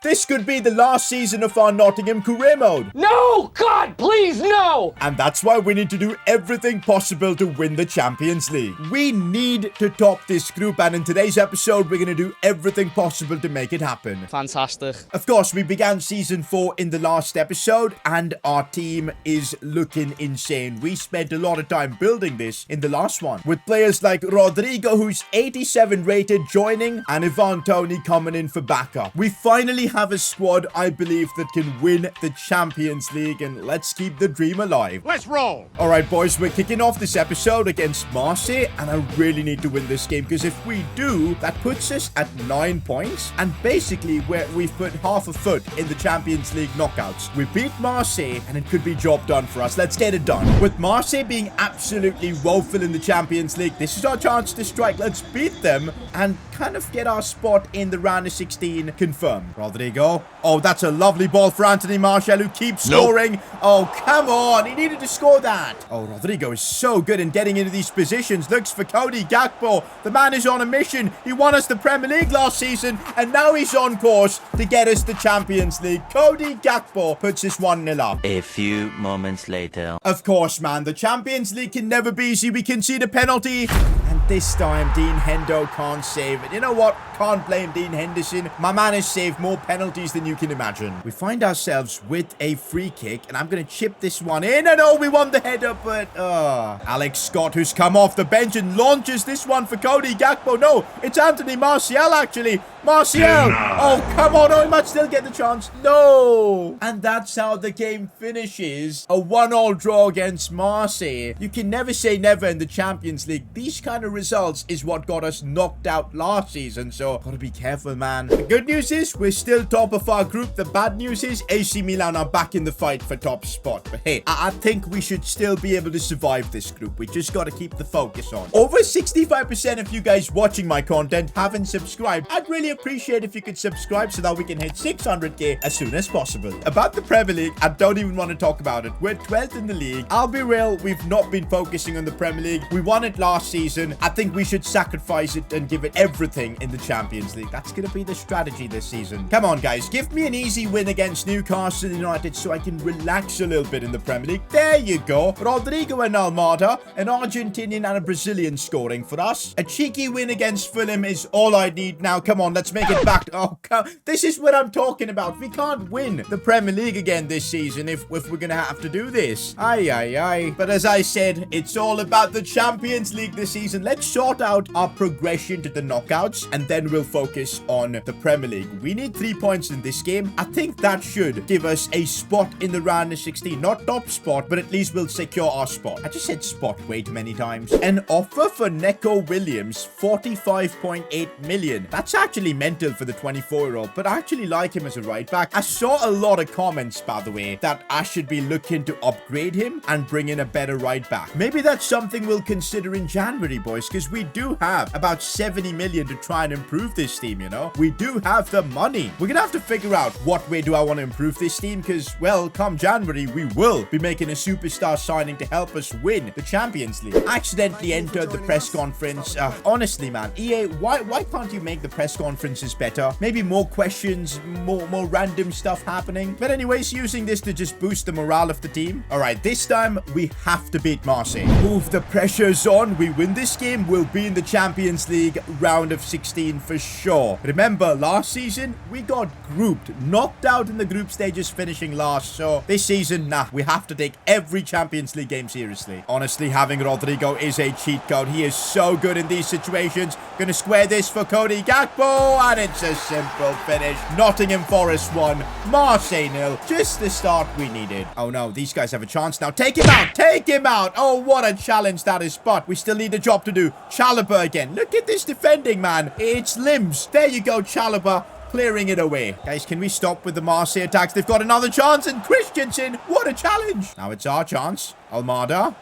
This could be the last season of our Nottingham career mode. No! God, please, no! And that's why we need to do everything possible to win the Champions League. We need to top this group, and in today's episode, we're going to do everything possible to make it happen. Fantastic. Of course, we began Season 4 in the last episode, and our team is looking insane. We spent a lot of time building this in the last one, with players like Rodrigo, who's 87 rated, joining, and Ivan Toney coming in for backup. We finally have a squad, I believe, that can win the Champions League, and let's keep the dream alive. Let's roll. All right, boys, we're kicking off this episode against Marseille, and I really need to win this game, because if we do, that puts us at 9 points, and basically we've put half a foot in the Champions League knockouts. We beat Marseille, and it could be job done for us. Let's get it done. With Marseille being absolutely woeful in the Champions League, this is our chance to strike. Let's beat them and kind of get our spot in the round of 16 confirmed. Rodrigo. Oh, that's a lovely ball for Anthony Martial, who keeps scoring. Oh, come on. He needed to score that. Oh, Rodrigo is so good in getting into these positions. Looks for Cody Gakpo. The man is on a mission. He won us the Premier League last season, and now he's on course to get us the Champions League. Cody Gakpo puts us 1-0 up. A few moments later. Of course, man. The Champions League can never be easy. We concede a penalty, and this time Dean Hendo can't save it. You know what? Can't blame Dean Henderson. My man has saved more penalties than you can imagine. We find ourselves with a free kick, and I'm going to chip this one in. And oh, we won the header, but Alex Scott, who's come off the bench and launches this one for Cody Gakpo. No, it's Anthony Martial, actually. Martial! Oh, come on. Oh, he might still get the chance. No! And that's how the game finishes. A 1-1 draw against Marseille. You can never say never in the Champions League. These kind of results is what got us knocked out last season, so gotta be careful, man. The good news is we're still top of our group. The bad news is AC Milan are back in the fight for top spot. But hey, I think we should still be able to survive this group. We just gotta keep the focus on. Over 65% of you guys watching my content haven't subscribed. I'd really appreciate if you could subscribe so that we can hit 600k as soon as possible. About the Premier League, I don't even want to talk about it. We're 12th in the league. I'll be real, we've not been focusing on the Premier League. We won it last season. I think we should sacrifice it and give it everything in the Champions League. That's going to be the strategy this season. Come on, guys. Give me an easy win against Newcastle United so I can relax a little bit in the Premier League. There you go. Rodrigo and Almada, an Argentinian and a Brazilian scoring for us. A cheeky win against Fulham is all I need now. Come on, let's make it back. Oh, this is what I'm talking about. We can't win the Premier League again this season if we're going to have to do this. Aye. But as I said, it's all about the Champions League this season. Let's sort out our progression to the knockouts, and then we'll focus on the Premier League. We need 3 points in this game. I think that should give us a spot in the round of 16. Not top spot, but at least we'll secure our spot. I just said spot way too many times. An offer for Neco Williams, 45.8 million. That's actually mental for the 24-year-old, but I actually like him as a right back. I saw a lot of comments, by the way, that I should be looking to upgrade him and bring in a better right back. Maybe that's something we'll consider in January, boys, because we do have about 70 million to try and improve this team, you know? We do have the money. We're gonna have to figure out what way do I want to improve this team, because, well, come January, we will be making a superstar signing to help us win the Champions League. I accidentally entered the press conference. Honestly, man, EA, why can't you make the press conferences better? Maybe more questions, more random stuff happening. But anyways, using this to just boost the morale of the team. All right, this time we have to beat Marseille. Move the pressures on. We win this game, we'll be in the Champions League round of 16 for sure. Remember, last season, we got grouped, knocked out in the group stages, finishing last. So this season, nah, we have to take every Champions League game seriously. Honestly, having Rodrigo is a cheat code. He is so good in these situations. Gonna square this for Cody Gakpo, and it's a simple finish. Nottingham Forest 1, Marseille 0. Just the start we needed. Oh no, these guys have a chance now. Take him out! Take him out! Oh, what a challenge that is, but we still need a job to do. Chalobah again. Look at this defending, man. It's limbs. There you go, Chalobah. Clearing it away. Guys, can we stop with the Marseille attacks? They've got another chance, and Christensen. What a challenge. Now it's our chance. Almada.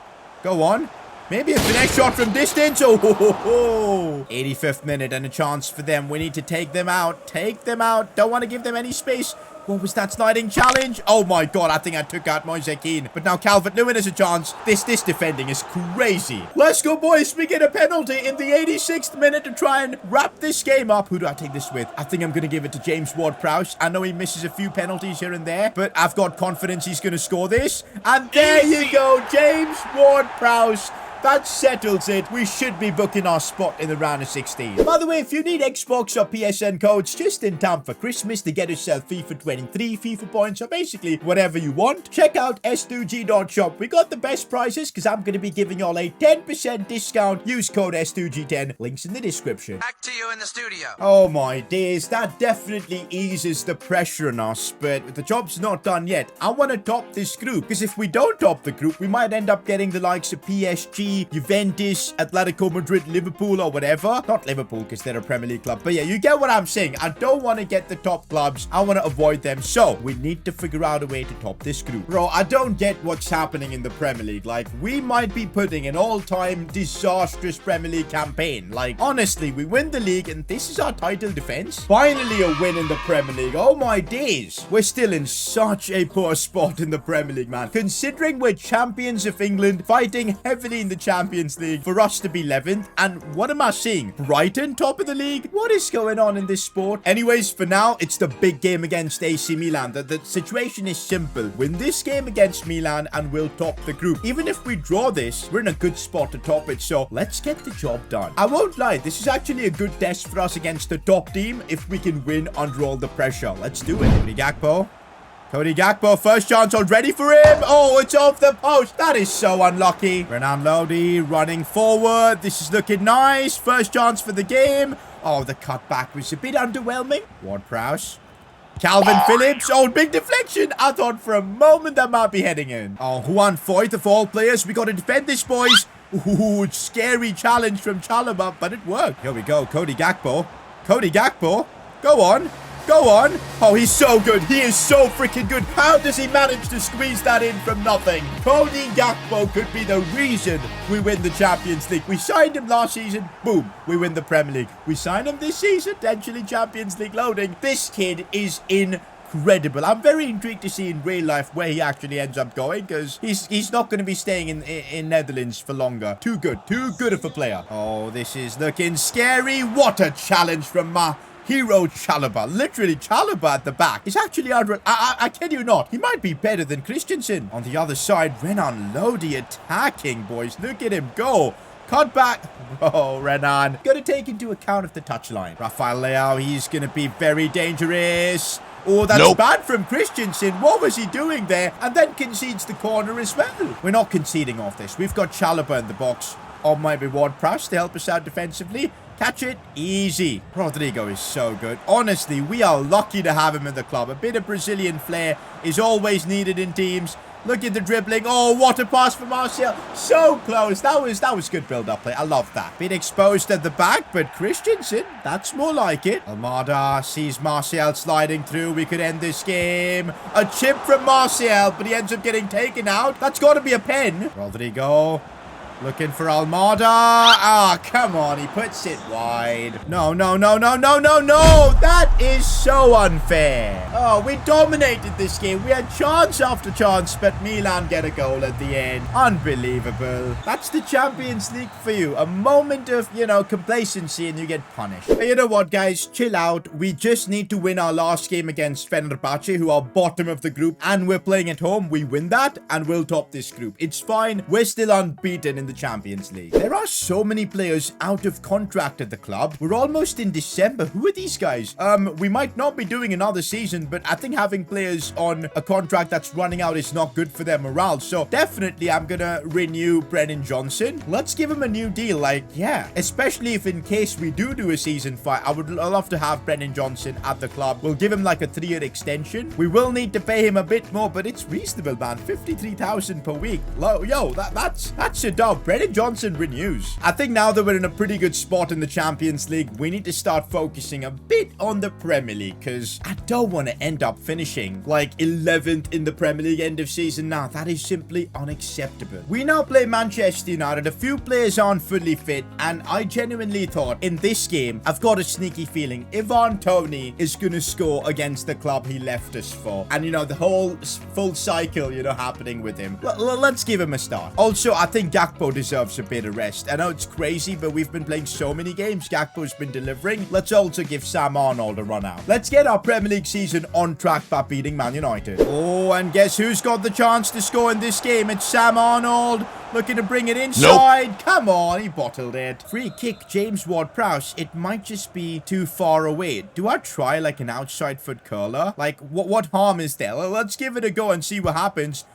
Go on. Maybe a finesse shot from distance. Oh, ho, ho, ho. 85th minute and a chance for them. We need to take them out. Take them out. Don't want to give them any space. What was that sliding challenge? Oh my god, I think I took out Moise Kean. But now Calvert-Lewin has a chance. This defending is crazy. Let's go, boys. We get a penalty in the 86th minute to try and wrap this game up. Who do I take this with? I think I'm going to give it to James Ward-Prowse. I know he misses a few penalties here and there, but I've got confidence he's going to score this. And there you go, James Ward-Prowse. That settles it. We should be booking our spot in the round of 16. By the way, if you need Xbox or PSN codes just in time for Christmas to get yourself FIFA 23, FIFA points, or basically whatever you want, check out s2g.shop. We got the best prices because I'm going to be giving y'all a 10% discount. Use code S2G10. Links in the description. Back to you in the studio. Oh my days, that definitely eases the pressure on us, but the job's not done yet. I want to top this group because if we don't top the group, we might end up getting the likes of PSG, Juventus, Atletico Madrid, Liverpool, or whatever. Not Liverpool because they're a Premier League club, but yeah, you get what I'm saying. I don't want to get the top clubs. I want to avoid them, so we need to figure out a way to top this group. Bro, I don't get what's happening in the Premier League. Like, we might be putting an all-time disastrous Premier League campaign. Like, honestly, we win the league and this is our title defense. Finally a win in the Premier League. Oh my days. We're still in such a poor spot in the Premier League, man. Considering we're champions of England, fighting heavily in the Champions League, for us to be 11th. And what am I seeing? Brighton top of the league? What is going on in this sport? Anyways, for now, it's the big game against AC Milan. The situation is simple. Win this game against Milan and we'll top the group. Even if we draw this, we're in a good spot to top it. So let's get the job done. I won't lie, this is actually a good test for us against the top team if we can win under all the pressure. Let's do it. Cody Gakpo, first chance already for him. Oh, it's off the post. That is so unlucky. Renan Lodi running forward. This is looking nice. First chance for the game. Oh, the cutback was a bit underwhelming. Ward-Prowse. Calvin Phillips. Oh, big deflection. I thought for a moment that might be heading in. Oh, Juan Foyth of all players. We got to defend this, boys. Ooh, scary challenge from Chalobah, but it worked. Here we go. Cody Gakpo. Cody Gakpo. Go on. Go on. Oh, he's so good. He is so freaking good. How does he manage to squeeze that in from nothing? Cody Gakpo could be the reason we win the Champions League. We signed him last season. Boom. We win the Premier League. We sign him this season. Potentially Champions League loading. This kid is incredible. I'm very intrigued to see in real life where he actually ends up going because he's not going to be staying in Netherlands for longer. Too good. Too good of a player. Oh, this is looking scary. What a challenge from my hero Chalobah. Literally, Chalobah at the back is actually I kid you not. He might be better than Christensen. On the other side, Renan Lodi attacking, boys. Look at him go. Cut back. Oh, Renan. Got to take into account of the touchline. Rafael Leao, he's going to be very dangerous. Oh, that's bad from Christensen. What was he doing there? And then concedes the corner as well. We're not conceding off this. We've got Chalobah in the box. Or maybe Ward-Prowse to help us out defensively. Catch it. Easy. Rodrigo is so good. Honestly, we are lucky to have him in the club. A bit of Brazilian flair is always needed in teams. Look at the dribbling. Oh, what a pass for Marseille. So close. That was good build-up play. I love that. Bit exposed at the back, but Christensen, that's more like it. Almada sees Martial sliding through. We could end this game. A chip from Martial, but he ends up getting taken out. That's got to be a pen. Rodrigo. Looking for Almada. Ah, come on. He puts it wide. No. That is so unfair. Oh, we dominated this game. We had chance after chance, but Milan get a goal at the end. Unbelievable. That's the Champions League for you. A moment of, complacency and you get punished. But you know what, guys? Chill out. We just need to win our last game against Fenerbahçe, who are bottom of the group, and we're playing at home. We win that, and we'll top this group. It's fine. We're still unbeaten in the Champions League. There are so many players out of contract at the club. We're almost in December. Who are these guys? We might not be doing another season, but I think having players on a contract that's running out is not good for their morale. So definitely I'm gonna renew Brennan Johnson. Let's give him a new deal. Like, yeah, especially if in case we do a season 5, I would love to have Brennan Johnson at the club. We'll give him like a 3-year extension. We will need to pay him a bit more, but it's reasonable, man. 53,000 per week. Yo, that's a dub. Brennan Johnson renews. I think now that we're in a pretty good spot in the Champions League, we need to start focusing a bit on the Premier League, because I don't want to end up finishing like 11th in the Premier League end of season. Now, that is simply unacceptable. We now play Manchester United. A few players aren't fully fit, and I genuinely thought in this game, I've got a sneaky feeling Ivan Toney is going to score against the club he left us for. And, you know, the whole full cycle, you know, happening with him. Let's give him a start. Also, I think Gakpo deserves a bit of rest. I know it's crazy, but we've been playing so many games. Gakpo's been delivering. Let's also give Sam Arnold a run out. Let's get our Premier League season on track by beating Man United. Oh, and guess who's got the chance to score in this game? It's Sam Arnold. Looking to bring it inside. Nope. Come on, he bottled it. Free kick, James Ward-Prowse. It might just be too far away. Do I try like an outside foot curler? Like, what harm is there? Let's give it a go and see what happens.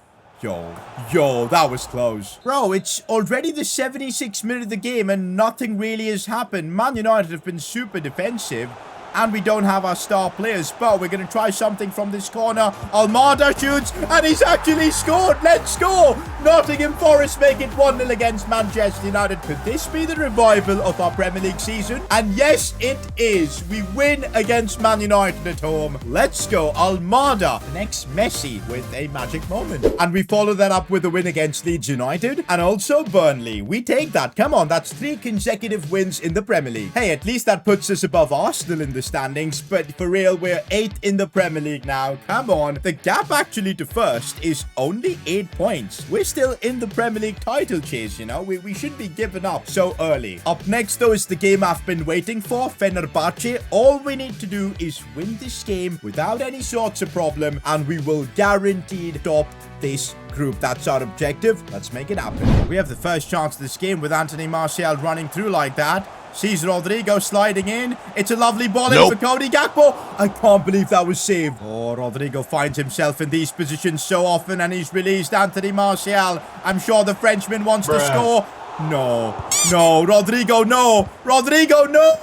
Yo, that was close. Bro, it's already the 76th minute of the game and nothing really has happened. Man United have been super defensive. And we don't have our star players, but we're going to try something from this corner. Almada shoots, and he's actually scored. Let's go. Nottingham Forest make it 1-0 against Manchester United. Could this be the revival of our Premier League season? And yes, it is. We win against Man United at home. Let's go. Almada, the next Messi with a magic moment. And we follow that up with a win against Leeds United and also Burnley. We take that. Come on, that's 3 consecutive wins in the Premier League. Hey, at least that puts us above Arsenal in the standings, but for real, we're 8th in the Premier League now. Come on. The gap actually to first is only 8 points. We're still in the Premier League title chase, you know. We should be giving up so early. Up next, though, is the game I've been waiting for, Fenerbahçe. All we need to do is win this game without any sorts of problem, and we will guaranteed top this group. That's our objective. Let's make it happen. We have the first chance of this game with Anthony Martial running through like that. Sees Rodrigo sliding in. It's a lovely ball in for Cody Gakpo. I can't believe that was saved. Oh, Rodrigo finds himself in these positions so often, and he's released Anthony Martial. I'm sure the Frenchman wants to score. No, Rodrigo, no. Rodrigo, no.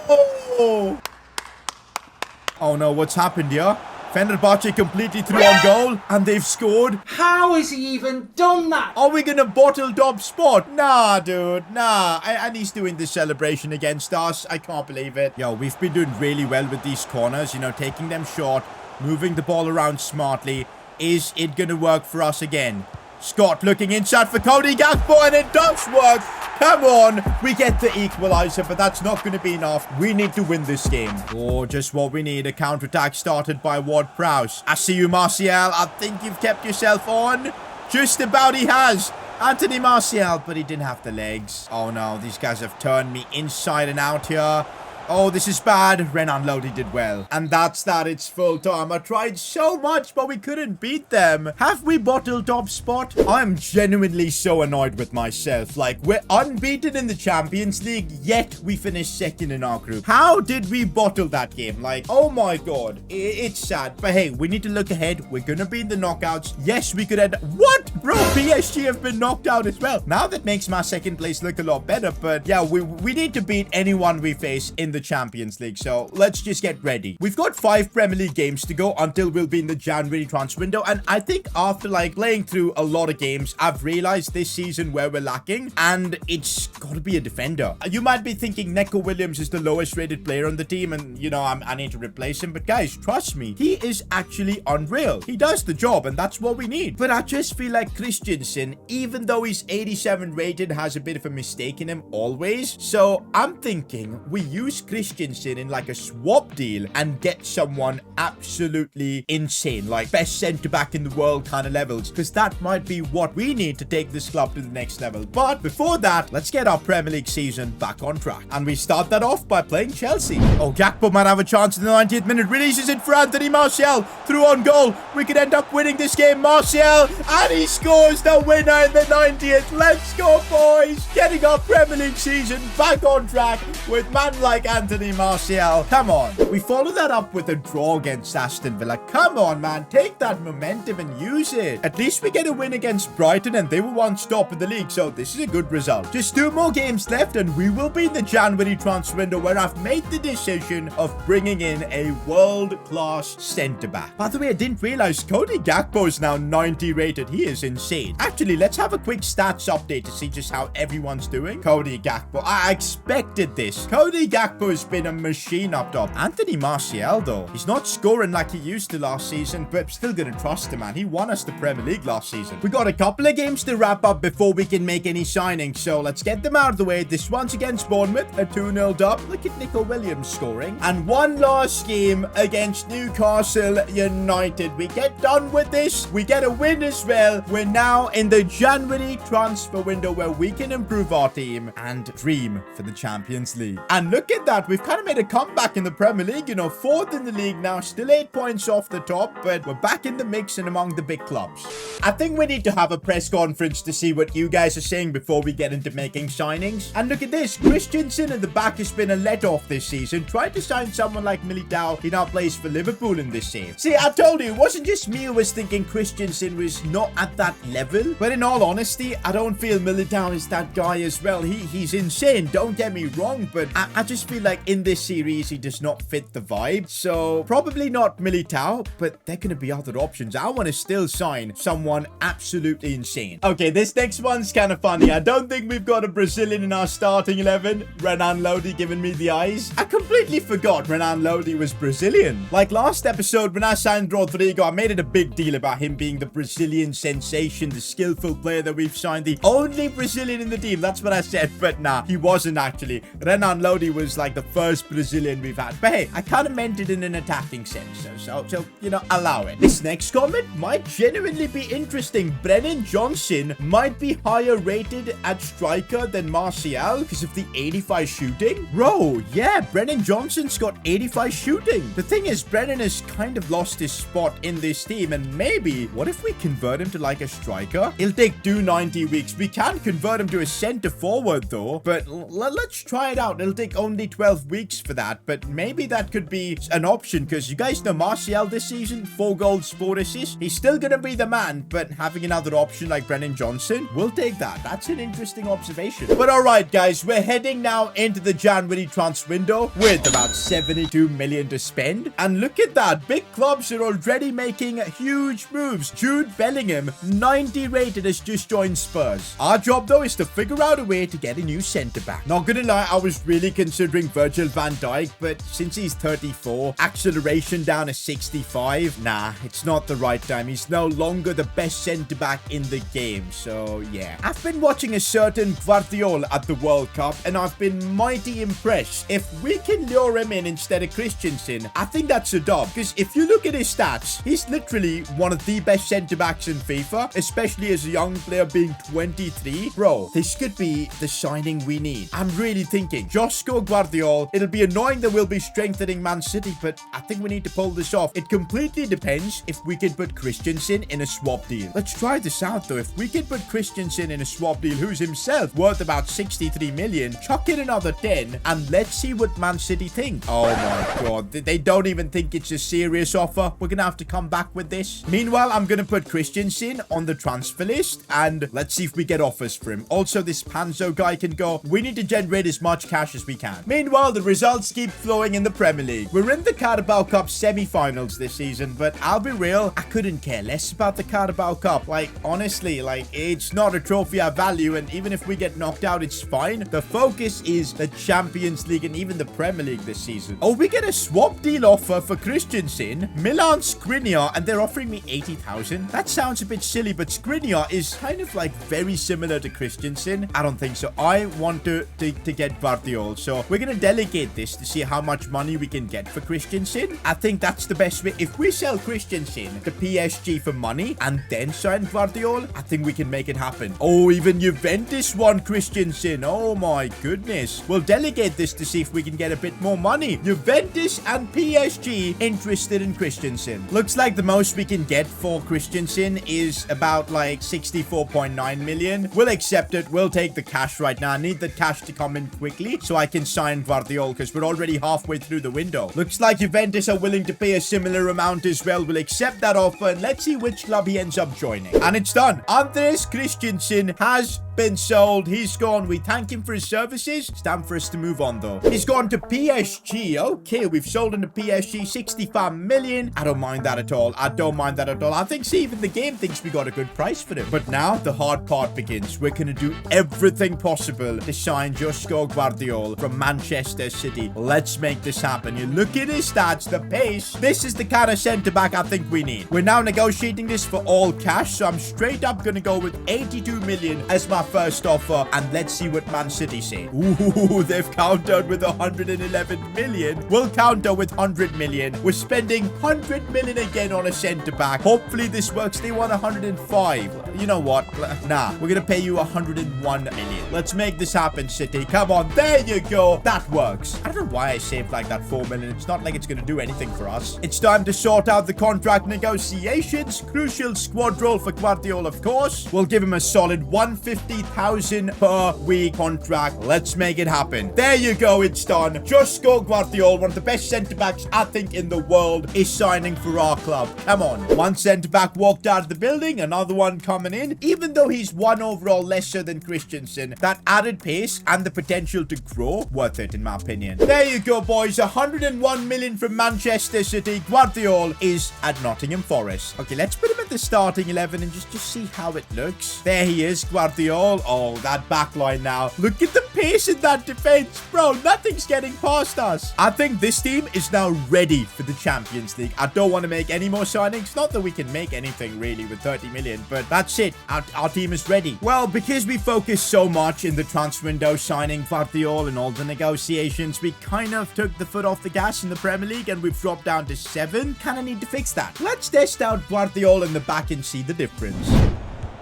Oh, no, what's happened here? Fenerbahçe completely through on goal, and they've scored. How has he even done that? Are we gonna bottle top spot? Nah, dude, nah. And he's doing this celebration against us. I can't believe it. Yo, we've been doing really well with these corners, you know, taking them short, moving the ball around smartly. Is it gonna work for us again? Scott looking inside for Cody Gakpo, and it does work. Come on. We get the equalizer, but that's not going to be enough. We need to win this game. Oh, just what we need. A counter-attack started by Ward-Prowse. I see you, Martial. I think you've kept yourself on. Just about he has. Anthony Martial, but he didn't have the legs. Oh, no. These guys have turned me inside and out here. Oh, this is bad. Renan Lodi did well. And that's that. It's full time. I tried so much, but we couldn't beat them. Have we bottled top spot? I'm genuinely so annoyed with myself. Like, we're unbeaten in the Champions League, yet we finished second in our group. How did we bottle that game? Like, oh my god. It's sad. But hey, we need to look ahead. We're gonna be in the knockouts. Yes, we could end... What? Bro, PSG have been knocked out as well. Now that makes my second place look a lot better. But yeah, we need to beat anyone we face in the Champions League, so let's just get ready. We've got 5 Premier League games to go until we'll be in the January transfer window, and I think after like playing through a lot of games, I've realized this season where we're lacking, and it's got to be a defender. You might be thinking Neco Williams is the lowest rated player on the team, and you know, I need to replace him, but guys, trust me, he is actually unreal. He does the job, and that's what we need. But I just feel like Christensen, even though he's 87 rated, has a bit of a mistake in him always, so I'm thinking we use Christensen in like a swap deal and get someone absolutely insane, like best centre-back in the world kind of levels, because that might be what we need to take this club to the next level. But before that, let's get our Premier League season back on track, and we start that off by playing Chelsea. Oh, Gakpo might have a chance in the 90th minute, releases it for Anthony Martial, through on goal. We could end up winning this game. Martial, and he scores the winner in the 90th. Let's go, boys, getting our Premier League season back on track with man like Anthony Martial. Come on. We follow that up with a draw against Aston Villa. Come on, man. Take that momentum and use it. At least we get a win against Brighton, and they were one stop in the league, so this is a good result. Just 2 more games left, and we will be in the January transfer window, where I've made the decision of bringing in a world-class centre-back. By the way, I didn't realize Cody Gakpo is now 90 rated. He is insane. Actually, let's have a quick stats update to see just how everyone's doing. Cody Gakpo. I expected this. Cody Gakpo has been a machine up top. Anthony Martial, though, he's not scoring like he used to last season, but I'm still gonna trust him, man. He won us the Premier League last season. We got a couple of games to wrap up before we can make any signings, so let's get them out of the way. This one's against Bournemouth, a 2-0 dub. Look at Nico Williams scoring. And one last game against Newcastle United. We get done with this. We get a win as well. We're now in the January transfer window, where we can improve our team and dream for the Champions League. And look at that. We've kind of made a comeback in the Premier League. You know, 4th in the league now. Still 8 points off the top, but we're back in the mix and among the big clubs. I think we need to have a press conference to see what you guys are saying before we get into making signings. And look at this. Christensen in the back has been a let-off this season. Tried to sign someone like Militao. He now plays for Liverpool in this save. See, I told you, it wasn't just me who was thinking Christensen was not at that level. But in all honesty, I don't feel Militao is that guy as well. He's insane, don't get me wrong, but I just feel like in this series, he does not fit the vibe. So, probably not Militao, but there are going to be other options. I want to still sign someone absolutely insane. Okay, this next one's kind of funny. I don't think we've got a Brazilian in our starting 11. Renan Lodi giving me the eyes. I completely forgot Renan Lodi was Brazilian. Like last episode, when I signed Rodrigo, I made it a big deal about him being the Brazilian sensation, the skillful player that we've signed, the only Brazilian in the team. That's what I said, but nah, he wasn't actually. Renan Lodi was like the first Brazilian we've had. But hey, I kind of meant it in an attacking sense, so you know, allow it. This next comment might genuinely be interesting. Brennan Johnson might be higher rated at striker than Martial because of the 85 shooting. Bro, yeah, Brennan Johnson's got 85 shooting. The thing is, Brennan has kind of lost his spot in this team, and maybe, what if we convert him to like a striker? It'll take 90 weeks. We can convert him to a center forward though, but let's try it out. It'll take only 12 weeks for that, but maybe that could be an option, because you guys know Martial this season, 4 goals, 4 assists. He's still gonna be the man, but having another option like Brennan Johnson, we'll take that. That's an interesting observation. But alright guys, we're heading now into the January transfer window with about 72 million to spend. And look at that, big clubs are already making huge moves. Jude Bellingham, 90 rated, has just joined Spurs. Our job though is to figure out a way to get a new centre back. Not gonna lie, I was really considering Virgil van Dijk, but since he's 34, acceleration down to 65, nah, it's not the right time. He's no longer the best centre back in the game, so yeah. I've been watching a certain Gvardiol at the World Cup, and I've been mighty impressed. If we can lure him in instead of Christensen, I think that's a dub, because if you look at his stats, he's literally one of the best centre backs in FIFA, especially as a young player being 23. Bro, this could be the signing we need. I'm really thinking Josko Gvardiol. It'll be annoying that we'll be strengthening Man City, but I think we need to pull this off. It completely depends if we can put Christensen in a swap deal. Let's try this out though. If we can put Christensen in a swap deal, who's himself worth about 63 million, chuck in another 10, and let's see what Man City think. Oh my god, they don't even think it's a serious offer. We're gonna have to come back with this. Meanwhile, I'm gonna put Christensen on the transfer list, and let's see if we get offers for him. Also, this Panzo guy can go. We need to generate as much cash as we can. Meanwhile, the results keep flowing in the Premier League. We're in the Carabao Cup semi-finals this season, but I'll be real, I couldn't care less about the Carabao Cup. Like, honestly, like, it's not a trophy I value, and even if we get knocked out, it's fine. The focus is the Champions League and even the Premier League this season. Oh, we get a swap deal offer for Christensen, Milan Skriniar, and they're offering me 80,000. That sounds a bit silly, but Skriniar is kind of like very similar to Christensen. I don't think so. I want to get Gvardiol, so we're gonna delegate this to see how much money we can get for Christensen. I think that's the best way. If we sell Christensen to PSG for money and then sign Gvardiol, I think we can make it happen. Oh, even Juventus want Christensen. Oh my goodness. We'll delegate this to see if we can get a bit more money. Juventus and PSG interested in Christensen. Looks like the most we can get for Christensen is about like 64.9 million. We'll accept it. We'll take the cash right now. I need the cash to come in quickly so I can sign than Gvardiol because we're already halfway through the window. Looks like Juventus are willing to pay a similar amount as well. We'll accept that offer and let's see which club he ends up joining. And it's done. Andres Christensen has been sold. He's gone. We thank him for his services. It's time for us to move on though. He's gone to PSG. Okay, we've sold him to PSG. 65 million. I don't mind that at all. I don't mind that at all. I think even the game thinks we got a good price for him. But now the hard part begins. We're going to do everything possible to sign Josko Gvardiol from Manchester City. Let's make this happen. You look at his stats, the pace. This is the kind of centre-back I think we need. We're now negotiating this for all cash, so I'm straight up going to go with 82 million as my first offer, and let's see what Man City say. Ooh, they've countered with 111 million. We'll counter with 100 million. We're spending 100 million again on a centre-back. Hopefully this works. They want 105. You know what? Nah, we're gonna pay you 101 million. Let's make this happen, City. Come on, there you go. That works. I don't know why I saved like that 4 million. It's not like it's gonna do anything for us. It's time to sort out the contract negotiations. Crucial squad role for Gvardiol, of course. We'll give him a solid 150,000 per week contract. Let's make it happen. There you go. It's done. Josko Gvardiol, one of the best centre-backs I think in the world, is signing for our club. Come on. One centre-back walked out of the building. Another one coming in. Even though he's one overall lesser than Christensen, that added pace and the potential to grow, worth it in my opinion. There you go, boys. 101 million from Manchester City. Gvardiol is at Nottingham Forest. Okay, let's put him at the starting 11 and just see how it looks. There he is, Gvardiol. Oh, that back line now. Look at the pace in that defense, bro. Nothing's getting past us. I think this team is now ready for the Champions League. I don't want to make any more signings. Not that we can make anything really with 30 million, but that's it. Our team is ready. Well, because we focused so much in the transfer window signing Gvardiol and all the negotiations, we kind of took the foot off the gas in the Premier League and we've dropped down to 7. Kind of need to fix that. Let's test out Gvardiol in the back and see the difference.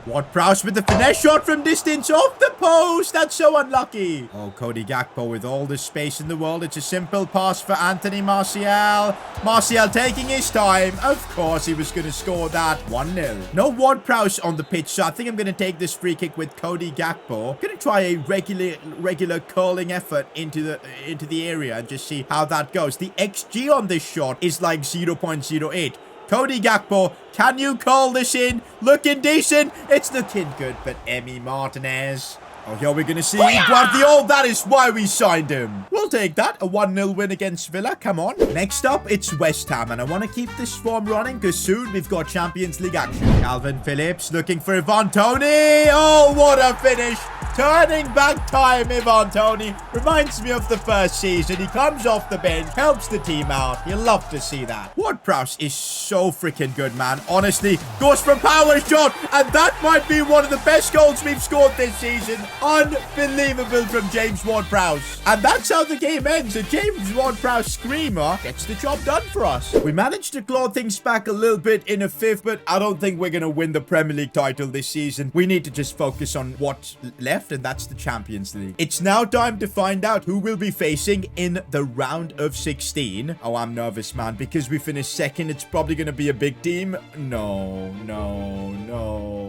Ward-Prowse with the finesse shot from distance off the post. That's so unlucky. Oh, Cody Gakpo with all the space in the world. It's a simple pass for Anthony Martial. Martial taking his time. Of course, he was going to score that. 1-0. No Ward-Prowse on the pitch, so I think I'm going to take this free kick with Cody Gakpo. Going to try a regular curling effort into the area and just see how that goes. The XG on this shot is like 0.08. Cody Gakpo, can you call this in? Looking decent. It's looking good, but Emi Martinez. Oh, here we're going to see Gvardiol. That is why we signed him. We'll take that. A 1-0 win against Villa. Come on. Next up, it's West Ham. And I want to keep this form running because soon we've got Champions League action. Calvin Phillips looking for Ivan Toney. Oh, what a finish. Turning back time, Ivan Toney. Reminds me of the first season. He comes off the bench, helps the team out. You love to see that. Ward-Prowse is so freaking good, man. Honestly, goes for power shot. And that might be one of the best goals we've scored this season. Unbelievable from James Ward-Prowse. And that's how the game ends. A James Ward-Prowse screamer gets the job done for us. We managed to claw things back a little bit in a 5th, but I don't think we're going to win the Premier League title this season. We need to just focus on what's left, and that's the Champions League. It's now time to find out who we'll be facing in the round of 16. Oh, I'm nervous, man, because we finished 2nd. It's probably going to be a big team. No.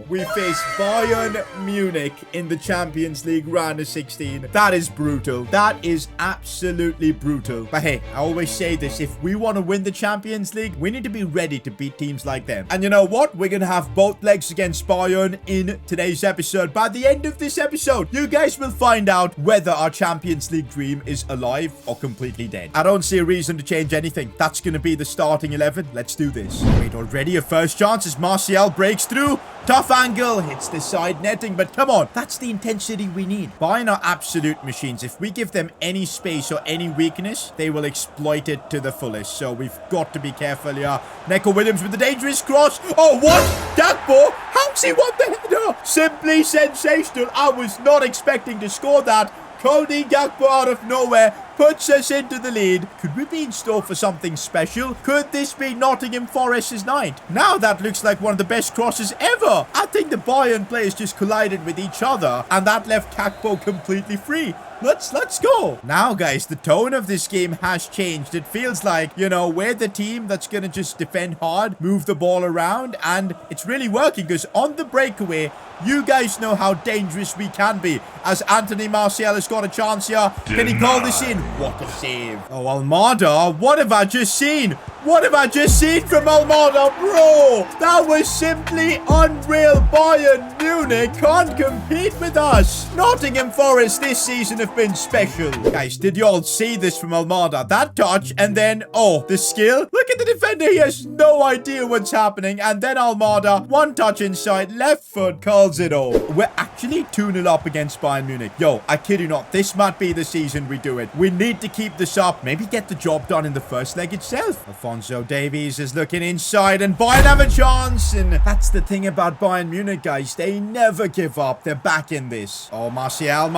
We face Bayern Munich in the Champions League round of 16. That is brutal. That is absolutely brutal. But hey, I always say this. If we want to win the Champions League, we need to be ready to beat teams like them. And you know what? We're going to have both legs against Bayern in today's episode. By the end of this episode, you guys will find out whether our Champions League dream is alive or completely dead. I don't see a reason to change anything. That's going to be the starting 11. Let's do this. Wait, already a first chance as Martial breaks through. Tough angle, hits the side netting, but come on. That's the intensity we need. Bayern are absolute machines. If we give them any space or any weakness, they will exploit it to the fullest. So we've got to be careful here. Neco Williams with the dangerous cross. Oh, what? Gakpo? How's he won the header? Simply sensational. I was not expecting to score that. Cody Gakpo out of nowhere puts us into the lead. Could we be in store for something special? Could this be Nottingham Forest's night? Now that looks like one of the best crosses ever. I think the Bayern players just collided with each other and that left Gakpo completely free. Let's go. Now, guys, the tone of this game has changed. It feels like, you know, we're the team that's going to just defend hard, move the ball around, and it's really working because on the breakaway, you guys know how dangerous we can be. As Anthony Martial has got a chance here. Can he call this in? What a save. Oh, Almada, what have I just seen? What have I just seen from Almada, bro? That was simply unreal. Bayern Munich can't compete with us. Nottingham Forest this season have been special. Guys, did you all see this from Almada? That touch and then, oh, the skill. Look at the defender. He has no idea what's happening. And then Almada, one touch inside, left foot, calls it all. We're actually 2-0 up against Bayern Munich. Yo, I kid you not. This might be the season we do it. We need to keep this up. Maybe get the job done in the first leg itself. Alphonso Davies is looking inside and Bayern have a chance. And that's the thing about Bayern Munich, guys. They never give up. They're back in this. Oh, Martial.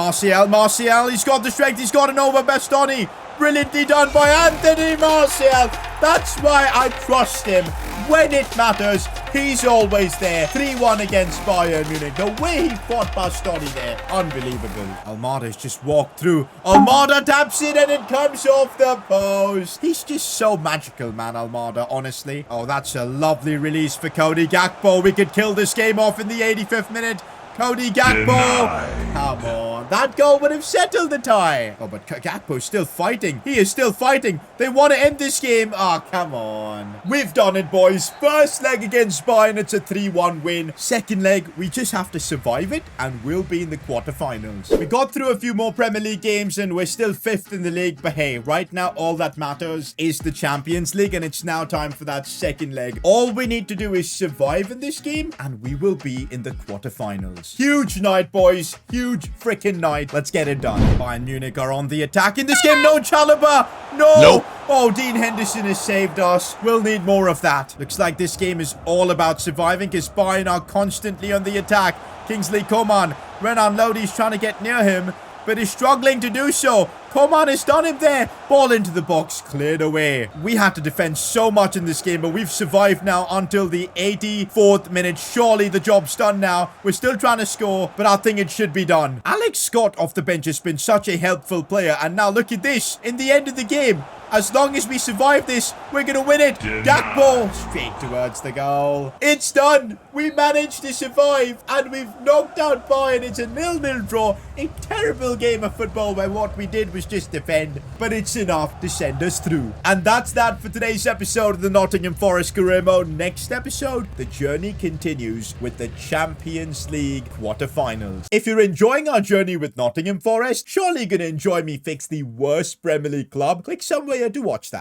He's got the strength. He's got an over Bastoni. Brilliantly done by Anthony Martial. That's why I trust him. When it matters, he's always there. 3-1 against Bayern Munich. The way he fought Bastoni there, unbelievable. Almada's just walked through. Almada taps it and it comes off the post. He's just so magical, man, Almada, honestly. Oh, that's a lovely release for Cody Gakpo. We could kill this game off in the 85th minute. Cody Gakpo. Come on. That goal would have settled the tie. Oh, but Gakpo's still fighting. He is still fighting. They want to end this game. Oh, come on. We've done it, boys. First leg against Bayern. It's a 3-1 win. Second leg, we just have to survive it and we'll be in the quarterfinals. We got through a few more Premier League games and we're still 5th in the league. But hey, right now, all that matters is the Champions League and it's now time for that second leg. All we need to do is survive in this game and we will be in the quarterfinals. Huge night, boys. Huge freaking night. Let's get it done. Bayern Munich are on the attack in this game. No Chalobah. No. Nope. Oh, Dean Henderson has saved us. We'll need more of that. Looks like this game is all about surviving because Bayern are constantly on the attack. Kingsley Coman. Renan Lodi's trying to get near him, but is struggling to do so. Coman has done him there. Ball into the box, cleared away. We had to defend so much in this game, but we've survived now until the 84th minute. Surely the job's done now. We're still trying to score, but I think it should be done. Alex Scott off the bench has been such a helpful player, and now look at this. In the end of the game, as long as we survive this, we're going to win it. Gakpo straight towards the goal. It's done. We managed to survive, and we've knocked out Bayern. It's a 0-0 draw. A terrible game of football where what we did was just defend, but it's enough to send us through. And that's that for today's episode of the Nottingham Forest career mode. Next episode, the journey continues with the Champions League quarterfinals. If you're enjoying our journey with Nottingham Forest, surely you're going to enjoy me fix the worst Premier League club. Click somewhere to watch that.